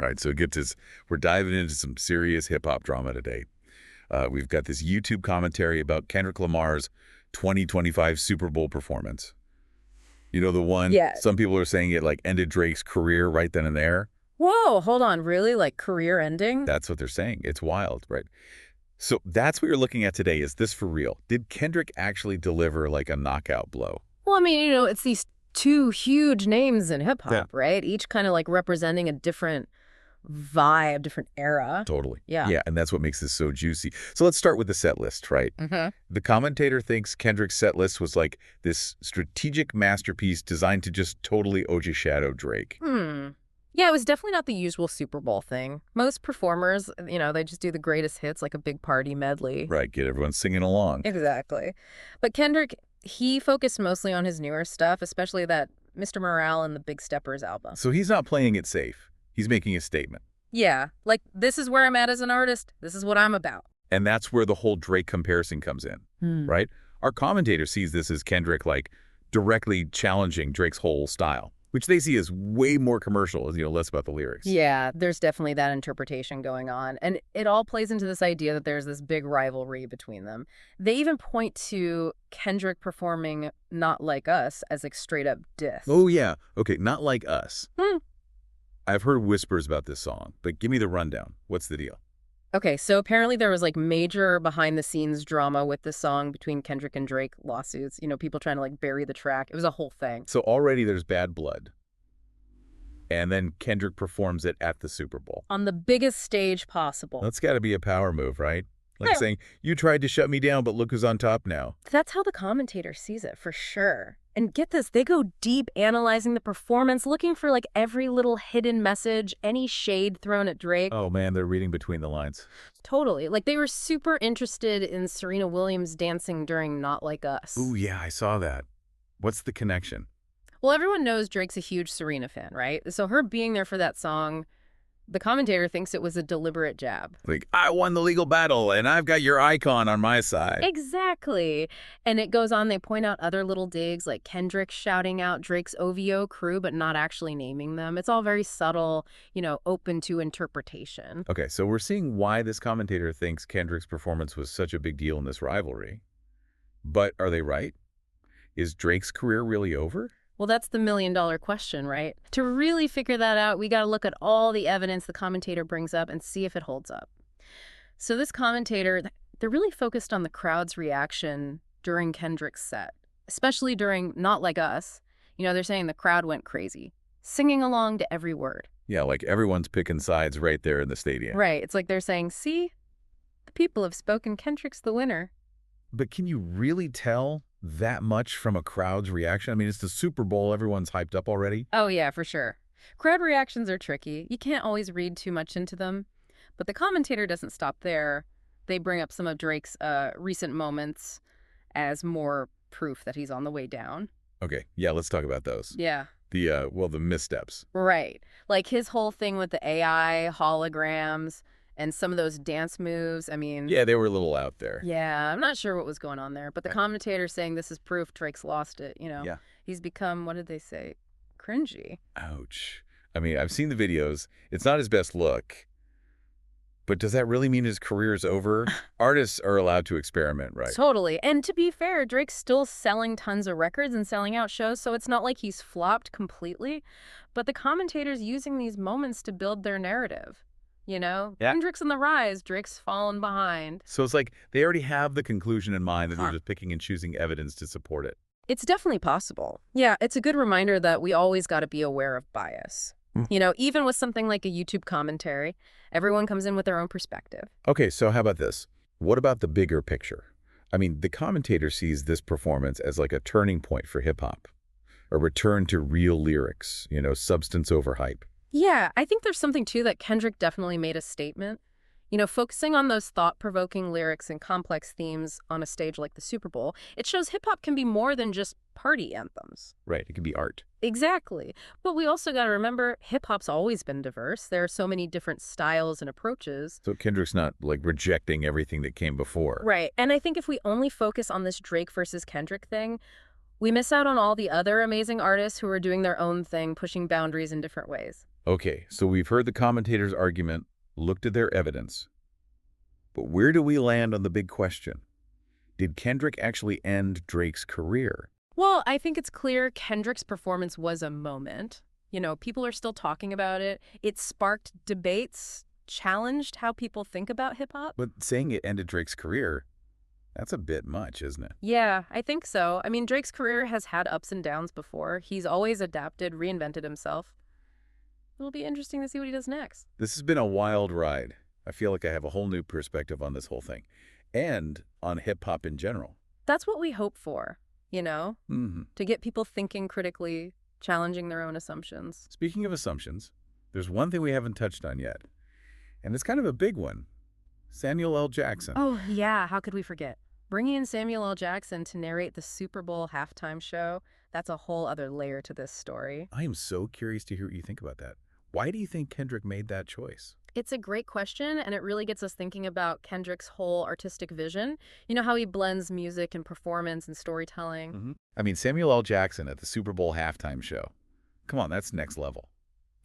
All right, so we're diving into some serious hip-hop drama today. We've got this YouTube commentary about Kendrick Lamar's 2025 Super Bowl performance. You know the one? Yeah. Some people are saying it like ended Drake's career right then and there. Whoa, hold on, really? Like career ending? That's what they're saying. It's wild, right? So that's what you're looking at today. Is this for real? Did Kendrick actually deliver like a knockout blow? Well, I mean, it's these two huge names in hip-hop, Yeah. right? Each kind of like representing a different vibe, different era. Totally. Yeah. Yeah, and that's what makes this so juicy. So let's start with the set list, right? Mm-hmm. The commentator thinks Kendrick's set list was like this strategic masterpiece designed to just totally overshadow Drake. Yeah, it was definitely not the usual Super Bowl thing. Most performers, they just do the greatest hits, like a big party medley. Right, get everyone singing along. Exactly. But Kendrick, he focused mostly on his newer stuff, especially that Mr. Morale and the Big Steppers album. So he's not playing it safe. He's making a statement. Yeah, like, this is where I'm at as an artist. This is what I'm about. And that's where the whole Drake comparison comes in, right? Our commentator sees this as Kendrick, like, directly challenging Drake's whole style, which they see as way more commercial, less about the lyrics. Yeah, there's definitely that interpretation going on. And it all plays into this idea that there's this big rivalry between them. They even point to Kendrick performing Not Like Us as like straight up diss. Oh, yeah. Okay, Not Like Us. I've heard whispers about this song, but give me the rundown. What's the deal? Okay, so apparently there was like major behind-the-scenes drama with the song between Kendrick and Drake, lawsuits, people trying to like bury the track. It was a whole thing. So already there's bad blood. And then Kendrick performs it at the Super Bowl. On the biggest stage possible. That's got to be a power move, right? Like saying, you tried to shut me down, but look who's on top now. That's how the commentator sees it, for sure. And get this, they go deep analyzing the performance, looking for like every little hidden message, any shade thrown at Drake. Oh man, they're reading between the lines. Totally. Like they were super interested in Serena Williams dancing during Not Like Us. Ooh, yeah, I saw that. What's the connection? Well, everyone knows Drake's a huge Serena fan, right? So her being there for that song, the commentator thinks it was a deliberate jab. Like, I won the legal battle, and I've got your icon on my side. Exactly. And it goes on, they point out other little digs, like Kendrick shouting out Drake's OVO crew, but not actually naming them. It's all very subtle, open to interpretation. Okay, so we're seeing why this commentator thinks Kendrick's performance was such a big deal in this rivalry. But are they right? Is Drake's career really over? Well, that's the million-dollar question, right? To really figure that out, we got to look at all the evidence the commentator brings up and see if it holds up. So this commentator, they're really focused on the crowd's reaction during Kendrick's set, especially during Not Like Us. They're saying the crowd went crazy, singing along to every word. Yeah, like everyone's picking sides right there in the stadium. Right. It's like they're saying, see, the people have spoken, Kendrick's the winner. But can you really tell that much from a crowd's reaction? I mean, it's the Super Bowl. Everyone's hyped up already. Oh, yeah, for sure. Crowd reactions are tricky. You can't always read too much into them. But the commentator doesn't stop there. They bring up some of Drake's recent moments as more proof that he's on the way down. Okay, yeah, let's talk about those. Yeah. The missteps. Right. Like his whole thing with the AI, holograms, and some of those dance moves, I mean... Yeah, they were a little out there. Yeah, I'm not sure what was going on there. But the commentator's saying this is proof Drake's lost it, Yeah. He's become, what did they say, cringy. Ouch. I mean, I've seen the videos. It's not his best look. But does that really mean his career is over? Artists are allowed to experiment, right? Totally. And to be fair, Drake's still selling tons of records and selling out shows, so it's not like he's flopped completely. But the commentator's using these moments to build their narrative. Yeah. Kendrick's on the rise, Drake's fallen behind. So it's like they already have the conclusion in mind, and they're just picking and choosing evidence to support it. It's definitely possible. Yeah, it's a good reminder that we always got to be aware of bias. Even with something like a YouTube commentary, everyone comes in with their own perspective. Okay, so how about this? What about the bigger picture? I mean, the commentator sees this performance as like a turning point for hip-hop, a return to real lyrics, substance over hype. Yeah, I think there's something, too, that Kendrick definitely made a statement. Focusing on those thought-provoking lyrics and complex themes on a stage like the Super Bowl, it shows hip-hop can be more than just party anthems. Right, it can be art. Exactly. But we also got to remember, hip-hop's always been diverse. There are so many different styles and approaches. So Kendrick's not, like, rejecting everything that came before. Right, and I think if we only focus on this Drake versus Kendrick thing, we miss out on all the other amazing artists who are doing their own thing, pushing boundaries in different ways. Okay, so we've heard the commentators' argument, looked at their evidence. But where do we land on the big question? Did Kendrick actually end Drake's career? Well, I think it's clear Kendrick's performance was a moment. You know, people are still talking about it. It sparked debates, challenged how people think about hip-hop. But saying it ended Drake's career, that's a bit much, isn't it? Yeah, I think so. I mean, Drake's career has had ups and downs before. He's always adapted, reinvented himself. It'll be interesting to see what he does next. This has been a wild ride. I feel like I have a whole new perspective on this whole thing. And on hip-hop in general. That's what we hope for, you know? Mm-hmm. To get people thinking critically, challenging their own assumptions. Speaking of assumptions, there's one thing we haven't touched on yet. And it's kind of a big one. Samuel L. Jackson. Oh, yeah, how could we forget? Bringing in Samuel L. Jackson to narrate the Super Bowl halftime show, that's a whole other layer to this story. I am so curious to hear what you think about that. Why do you think Kendrick made that choice? It's a great question, and it really gets us thinking about Kendrick's whole artistic vision. You know how he blends music and performance and storytelling? Mm-hmm. I mean, Samuel L. Jackson at the Super Bowl halftime show. Come on, that's next level.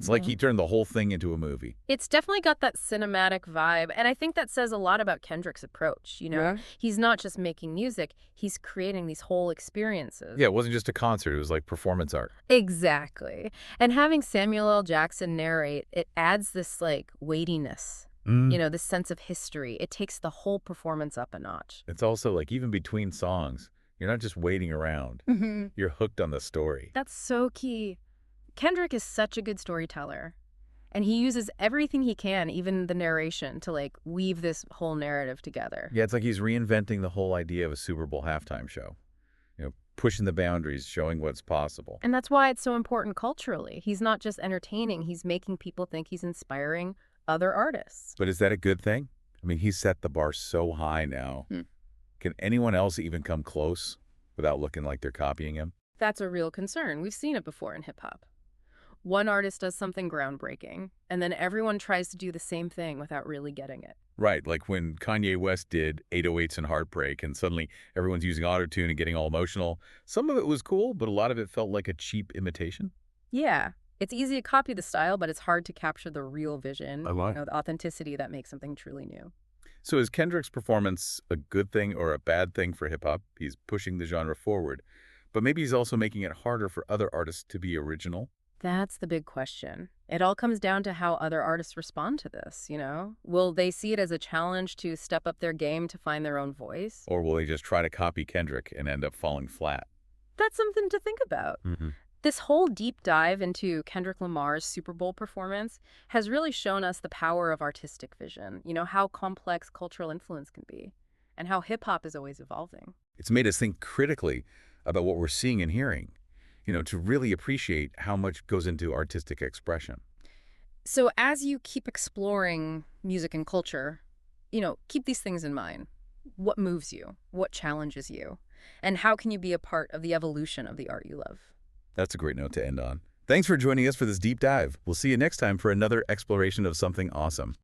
It's like he turned the whole thing into a movie. It's definitely got that cinematic vibe, and I think that says a lot about Kendrick's approach, you know? Yeah. He's not just making music, he's creating these whole experiences. Yeah, it wasn't just a concert, it was like performance art. Exactly. And having Samuel L. Jackson narrate, it adds this, like, weightiness, you know, this sense of history. It takes the whole performance up a notch. It's also like even between songs, you're not just waiting around. You're hooked on the story. That's so key. Kendrick is such a good storyteller, and he uses everything he can, even the narration, to like weave this whole narrative together. Yeah, it's like he's reinventing the whole idea of a Super Bowl halftime show. You know, pushing the boundaries, showing what's possible. And that's why it's so important culturally. He's not just entertaining, he's making people think he's inspiring other artists. But is that a good thing? I mean, he's set the bar so high now. Can anyone else even come close without looking like they're copying him? That's a real concern. We've seen it before in hip-hop. One artist does something groundbreaking, and then everyone tries to do the same thing without really getting it. Right, like when Kanye West did 808s and Heartbreak, and suddenly everyone's using autotune and getting all emotional. Some of it was cool, but a lot of it felt like a cheap imitation. Yeah, it's easy to copy the style, but it's hard to capture the real vision, You know, the authenticity that makes something truly new. So is Kendrick's performance a good thing or a bad thing for hip-hop? He's pushing the genre forward, but maybe he's also making it harder for other artists to be original. That's the big question. It all comes down to how other artists respond to this, you know? Will they see it as a challenge to step up their game to find their own voice? Or will they just try to copy Kendrick and end up falling flat? That's something to think about. This whole deep dive into Kendrick Lamar's Super Bowl performance has really shown us the power of artistic vision, you know, how complex cultural influence can be, and how hip-hop is always evolving. It's made us think critically about what we're seeing and hearing, you know, to really appreciate how much goes into artistic expression. So as you keep exploring music and culture, you know, keep these things in mind. What moves you? What challenges you? And how can you be a part of the evolution of the art you love? That's a great note to end on. Thanks for joining us for this deep dive. We'll see you next time for another exploration of something awesome.